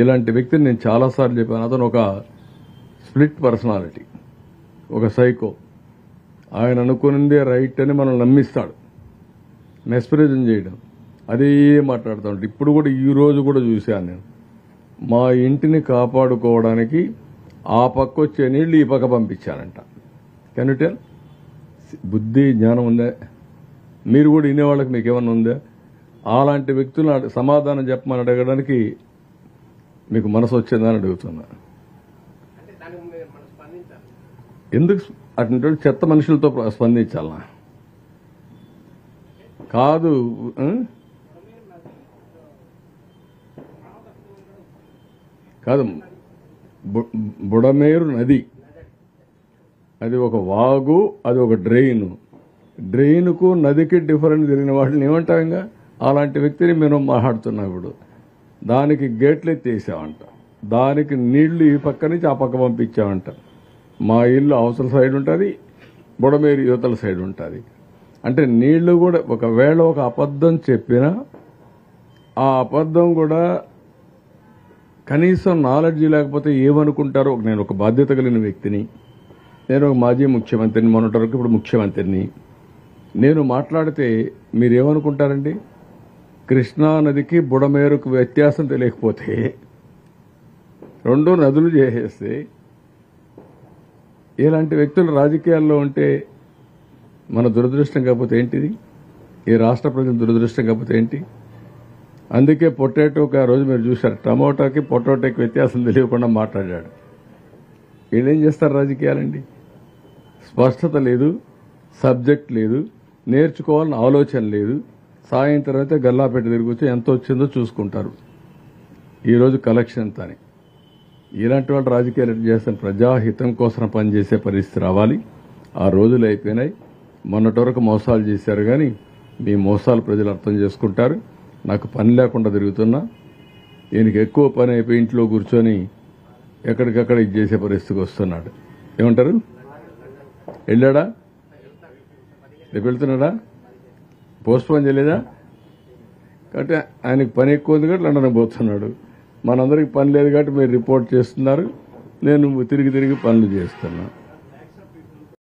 ఇలాంటి వ్యక్తిని నేను చాలాసార్లు చెప్పాను. అతను ఒక స్ప్లిట్ పర్సనాలిటీ, ఒక సైకో. ఆయన అనుకున్నదే రైట్ అని మనం నమ్మిస్తాడు, మెస్పరిజం చేయడం, అదే మాట్లాడుతూ ఉంటాడు. ఇప్పుడు కూడా ఈ రోజు కూడా చూశాను నేను. మా ఇంటిని కాపాడుకోవడానికి ఆ పక్క వచ్చే నీళ్లు ఈ పక్క పంపించానంట. Can you tell? బుద్ధి జ్ఞానం ఉందా? మీరు కూడా వినేవాళ్ళకి మీకు ఏమన్నా ఉందా? అలాంటి వ్యక్తులను సమాధానం చెప్పమని అడగడానికి మీకు మనసు వచ్చిందని అడుగుతున్నా. ఎందుకు అటువంటి చెత్త మనుషులతో స్పందించాలనా? కాదు, కాదు. బుడమేరు నది అది ఒక వాగు, అది ఒక డ్రెయిన్కు నదికి డిఫరెంట్ తెలియని వాటిని ఏమంటాం? ఇంకా అలాంటి వ్యక్తిని మేము మాట్లాడుతున్నాం. ఇప్పుడు దానికి గేట్లు ఎత్తేసామంట, దానికి నీళ్లు ఈ పక్క నుంచి ఆ పక్క పంపించామంట. మా ఇల్లు అవతల సైడ్ ఉంటుంది, బుడమేరు యువతల సైడ్ ఉంటుంది. అంటే నీళ్లు కూడా ఒకవేళ ఒక అబద్ధం చెప్పినా ఆ అబద్ధం కూడా కనీసం నాలెడ్జీ లేకపోతే ఏమనుకుంటారో. నేను ఒక బాధ్యత కలిగిన వ్యక్తిని, నేను ఒక మాజీ ముఖ్యమంత్రిని, మొన్నటి వరకు ఇప్పుడు ముఖ్యమంత్రిని. నేను మాట్లాడితే మీరేమనుకుంటారండి? కృష్ణా నదికి బుడమేరుకు వ్యత్యాసం తెలియకపోతే రెండు నదులు చేసేస్తే ఇలాంటి వ్యక్తులు రాజకీయాల్లో ఉంటే మన దురదృష్టం కాకపోతే ఏంటిది? ఈ రాష్ట్ర ప్రజల దురదృష్టం కాకపోతే ఏంటి? అందుకే పొటాటోకి ఆ రోజు మీరు చూశారు, టమోటాకి పొటాటోకి వ్యత్యాసం తెలియకుండా మాట్లాడాడు. వీళ్ళేం చేస్తారు రాజకీయాలండి? స్పష్టత లేదు, సబ్జెక్ట్ లేదు, నేర్చుకోవాలని ఆలోచన లేదు. సాయంత్రం అయితే గల్లాపెట్టి తిరిగి ఎంత వచ్చిందో చూసుకుంటారు. ఈరోజు కలెక్షన్ ఎంత అని. ఇలాంటి వాళ్ళు రాజకీయాలు ఎట్లా చేస్తారు? ప్రజాహితం కోసం పనిచేసే పరిస్థితి రావాలి. ఆ రోజులు అయిపోయినాయి. మొన్నటి వరకు మోసాలు చేశారు, కానీ మీ మోసాలు ప్రజలు అర్థం చేసుకుంటారు. నాకు పని లేకుండా తిరుగుతున్నా, ఈయనకి ఎక్కువ పని అయిపోయి ఇంట్లో కూర్చొని ఎక్కడికక్కడ ఇది చేసే పరిస్థితికి వస్తున్నాడు. ఏమంటారు? వెళ్ళాడా? రేపు వెళ్తున్నాడా? పోస్ట్ పోన్ చేయలేదా? కాబట్టి ఆయనకి పని ఎక్కువ ఉంది కాబట్టి లండన్ పోతున్నాడు. మనందరికి పని లేదు కాబట్టి మీరు రిపోర్ట్ చేస్తున్నారు, నేను తిరిగి పనులు చేస్తున్నా.